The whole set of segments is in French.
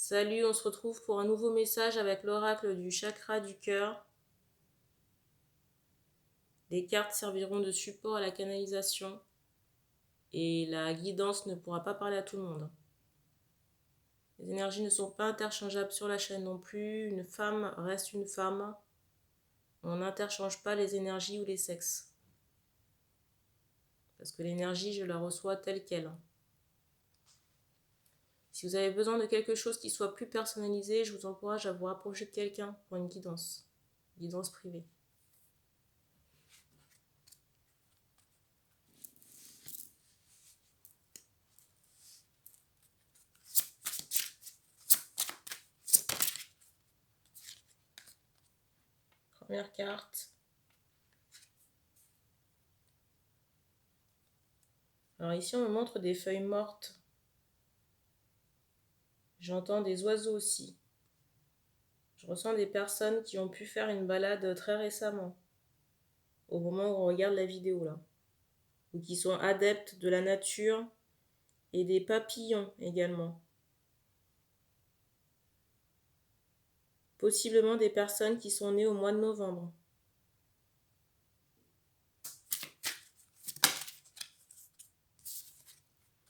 Salut, on se retrouve pour un nouveau message avec l'oracle du chakra du cœur. Les cartes serviront de support à la canalisation et la guidance ne pourra pas parler à tout le monde. Les énergies ne sont pas interchangeables sur la chaîne non plus. Une femme reste une femme. On n'interchange pas les énergies ou les sexes. Parce que l'énergie, je la reçois telle qu'elle. Si vous avez besoin de quelque chose qui soit plus personnalisé, je vous encourage à vous rapprocher de quelqu'un pour une guidance privée. Première carte. Alors ici, on me montre des feuilles mortes. J'entends des oiseaux aussi. Je ressens des personnes qui ont pu faire une balade très récemment, au moment où on regarde la vidéo là, ou qui sont adeptes de la nature et des papillons également. Possiblement des personnes qui sont nées au mois de novembre.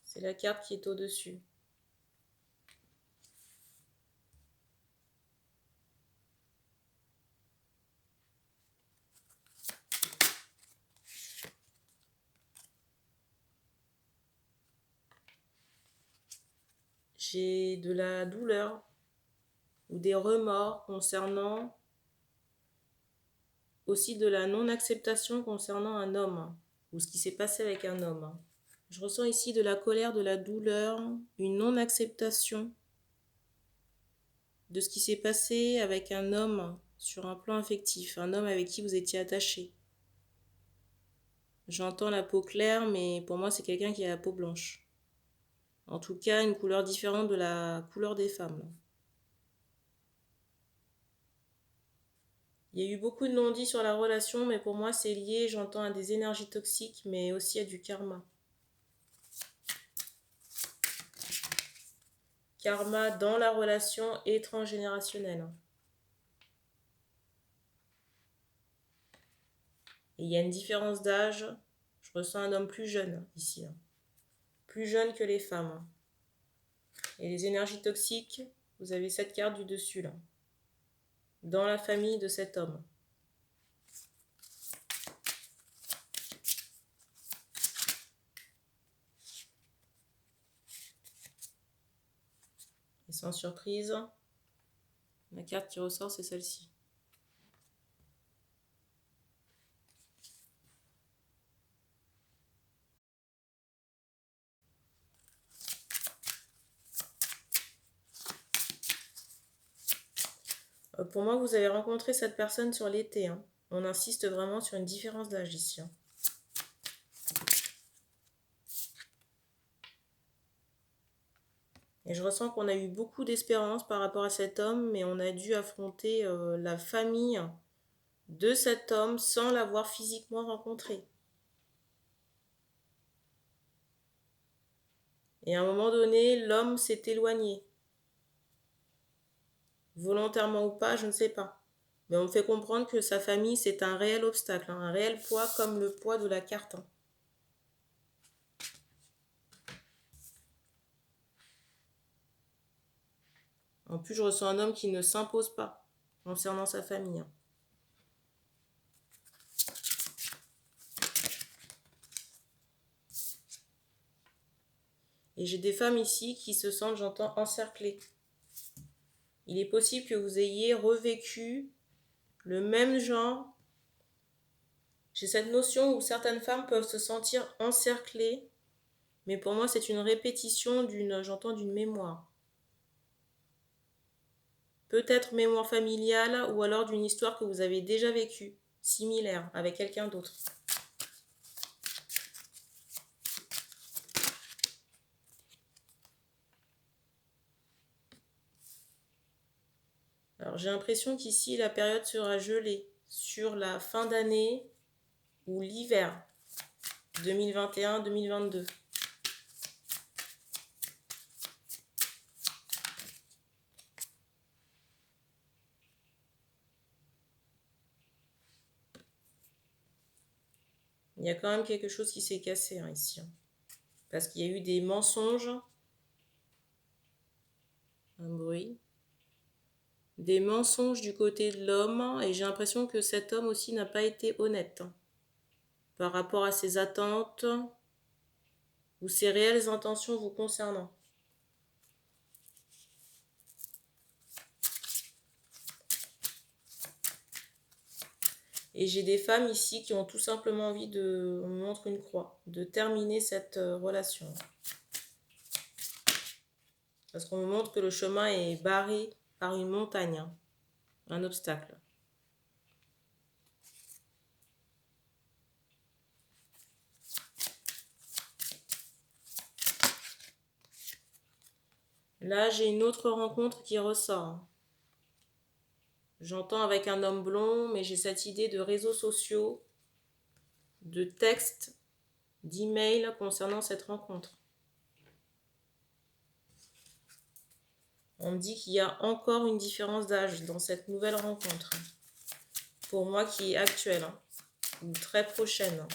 C'est la carte qui est au-dessus. J'ai de la douleur ou des remords concernant aussi de la non-acceptation concernant un homme ou ce qui s'est passé avec un homme. Je ressens ici de la colère, de la douleur, une non-acceptation de ce qui s'est passé avec un homme sur un plan affectif, un homme avec qui vous étiez attaché. J'entends la peau claire, mais pour moi c'est quelqu'un qui a la peau blanche. En tout cas, une couleur différente de la couleur des femmes. Il y a eu beaucoup de non-dits sur la relation, mais pour moi c'est lié, j'entends, à des énergies toxiques, mais aussi à du karma. Karma dans la relation et transgénérationnelle. Et il y a une différence d'âge. Je ressens un homme plus jeune ici. Plus jeune que les femmes. Et les énergies toxiques, vous avez cette carte du dessus là. Dans la famille de cet homme. Et sans surprise, la carte qui ressort, c'est celle-ci. Pour moi, vous avez rencontré cette personne sur l'été. On insiste vraiment sur une différence d'âge ici. Et je ressens qu'on a eu beaucoup d'espérance par rapport à cet homme, mais on a dû affronter la famille de cet homme sans l'avoir physiquement rencontré. Et à un moment donné, l'homme s'est éloigné. Volontairement ou pas, je ne sais pas. Mais on me fait comprendre que sa famille, c'est un réel obstacle, un réel poids comme le poids de la carte. En plus, je ressens un homme qui ne s'impose pas concernant sa famille. Et j'ai des femmes ici qui se sentent, j'entends, encerclées. Il est possible que vous ayez revécu le même genre. J'ai cette notion où certaines femmes peuvent se sentir encerclées, mais pour moi, c'est une répétition d'une mémoire. Peut-être mémoire familiale ou alors d'une histoire que vous avez déjà vécue, similaire, avec quelqu'un d'autre. Alors j'ai l'impression qu'ici la période sera gelée sur la fin d'année ou l'hiver 2021-2022. Il y a quand même quelque chose qui s'est cassé ici. Parce qu'il y a eu des mensonges. Un bruit. Des mensonges du côté de l'homme. Et j'ai l'impression que cet homme aussi n'a pas été honnête. Par rapport à ses attentes ou ses réelles intentions vous concernant. Et j'ai des femmes ici qui ont tout simplement envie de, on me montre une croix, de terminer cette relation. Parce qu'on me montre que le chemin est barré par une montagne, un obstacle. Là, j'ai une autre rencontre qui ressort. J'entends avec un homme blond, mais j'ai cette idée de réseaux sociaux, de textes, d'emails concernant cette rencontre. On me dit qu'il y a encore une différence d'âge dans cette nouvelle rencontre. Pour moi qui est actuelle, ou très prochaine.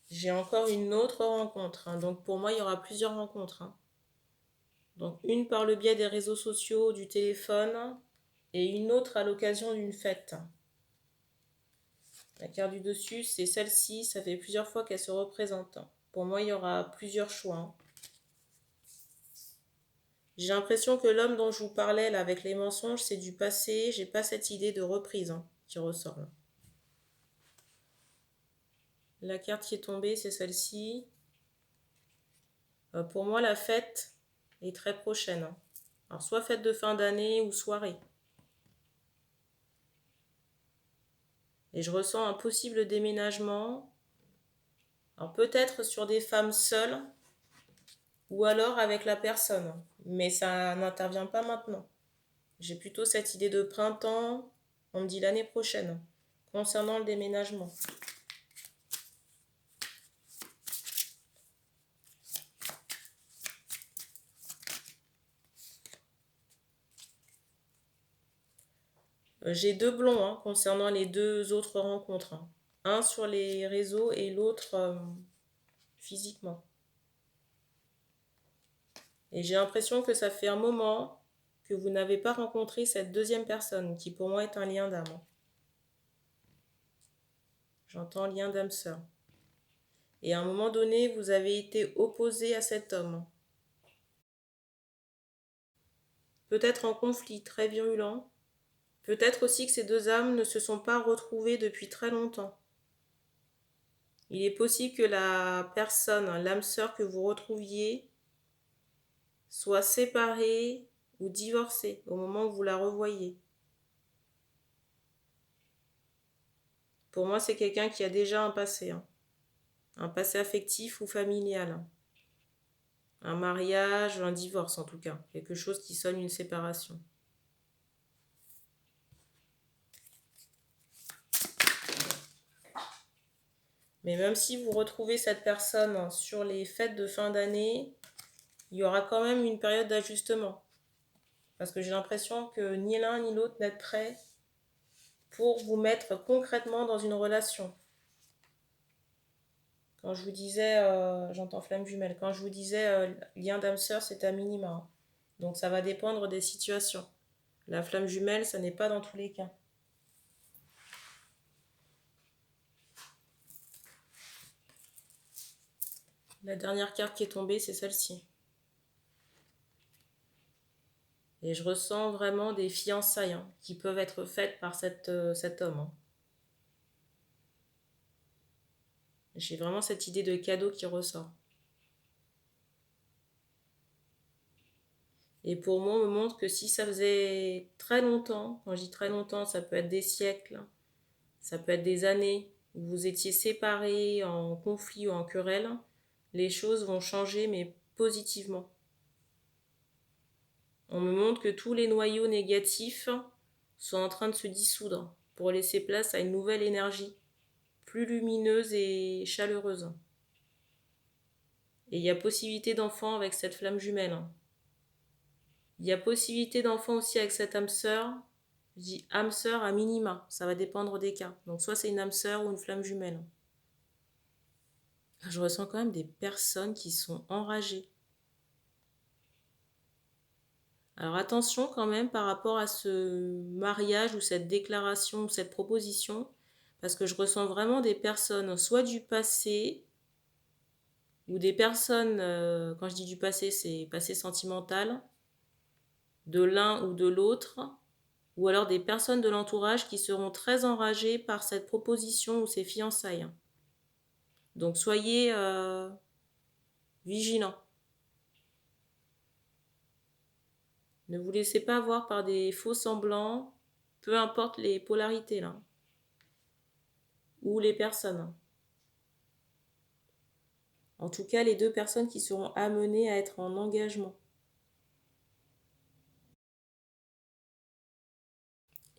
J'ai encore une autre rencontre. Donc pour moi, il y aura plusieurs rencontres. Donc une par le biais des réseaux sociaux, du téléphone, et une autre à l'occasion d'une fête. La carte du dessus, c'est celle-ci. Ça fait plusieurs fois qu'elle se représente. Pour moi, il y aura plusieurs choix. J'ai l'impression que l'homme dont je vous parlais là, avec les mensonges, c'est du passé. J'ai pas cette idée de reprise qui ressort là. La carte qui est tombée, c'est celle-ci. Pour moi, la fête est très prochaine. Alors, soit fête de fin d'année ou soirée. Et je ressens un possible déménagement. Alors, peut-être sur des femmes seules ou alors avec la personne. Mais ça n'intervient pas maintenant. J'ai plutôt cette idée de printemps, on me dit l'année prochaine, concernant le déménagement. J'ai deux blonds concernant les deux autres rencontres. Un sur les réseaux et l'autre physiquement. Et j'ai l'impression que ça fait un moment que vous n'avez pas rencontré cette deuxième personne, qui pour moi est un lien d'âme. J'entends lien d'âme-sœur. Et à un moment donné, vous avez été opposé à cet homme. Peut-être en conflit très virulent. Peut-être aussi que ces deux âmes ne se sont pas retrouvées depuis très longtemps. Il est possible que la personne, l'âme sœur que vous retrouviez, soit séparée ou divorcée au moment où vous la revoyez. Pour moi, c'est quelqu'un qui a déjà un passé affectif ou familial. Un mariage, un divorce en tout cas, quelque chose qui sonne une séparation. Mais même si vous retrouvez cette personne sur les fêtes de fin d'année, il y aura quand même une période d'ajustement. Parce que j'ai l'impression que ni l'un ni l'autre n'êtes prêts pour vous mettre concrètement dans une relation. Quand je vous disais, j'entends flamme jumelle, quand je vous disais lien d'âme-sœur, c'est un minima. Donc ça va dépendre des situations. La flamme jumelle, ça n'est pas dans tous les cas. La dernière carte qui est tombée, c'est celle-ci. Et je ressens vraiment des fiançailles qui peuvent être faites par cet homme. J'ai vraiment cette idée de cadeau qui ressort. Et pour moi, on me montre que si ça faisait très longtemps, quand je dis très longtemps, ça peut être des siècles, ça peut être des années, où vous étiez séparés en conflit ou en querelle, les choses vont changer, mais positivement. On me montre que tous les noyaux négatifs sont en train de se dissoudre pour laisser place à une nouvelle énergie, plus lumineuse et chaleureuse. Et il y a possibilité d'enfant avec cette flamme jumelle. Il y a possibilité d'enfant aussi avec cette âme sœur, Je dis âme sœur à minima, ça va dépendre des cas. Donc soit c'est une âme sœur ou une flamme jumelle. Je ressens quand même des personnes qui sont enragées. Alors attention quand même par rapport à ce mariage ou cette déclaration ou cette proposition, parce que je ressens vraiment des personnes, soit du passé, ou des personnes, quand je dis du passé, c'est passé sentimental, de l'un ou de l'autre, ou alors des personnes de l'entourage qui seront très enragées par cette proposition ou ces fiançailles. Donc soyez vigilants. Ne vous laissez pas avoir par des faux semblants, peu importe les polarités là, ou les personnes. En tout cas, les deux personnes qui seront amenées à être en engagement.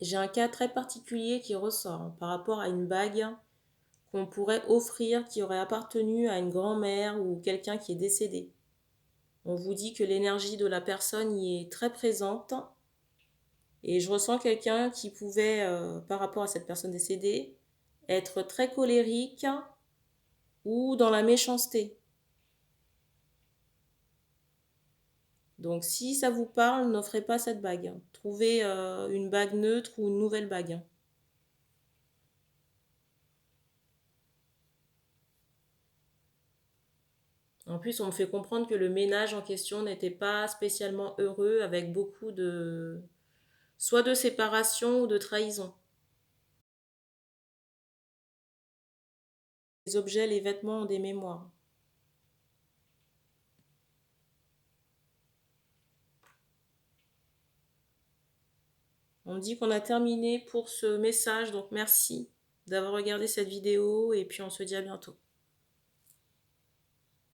J'ai un cas très particulier qui ressort par rapport à une bague qu'on pourrait offrir qui aurait appartenu à une grand-mère ou quelqu'un qui est décédé. On vous dit que l'énergie de la personne y est très présente et je ressens quelqu'un qui pouvait, par rapport à cette personne décédée, être très colérique ou dans la méchanceté. Donc si ça vous parle, n'offrez pas cette bague. Trouvez une bague neutre ou une nouvelle bague. En plus, on me fait comprendre que le ménage en question n'était pas spécialement heureux, avec beaucoup de... soit de séparation ou de trahison. Les objets, les vêtements ont des mémoires. On me dit qu'on a terminé pour ce message, donc merci d'avoir regardé cette vidéo et puis on se dit à bientôt.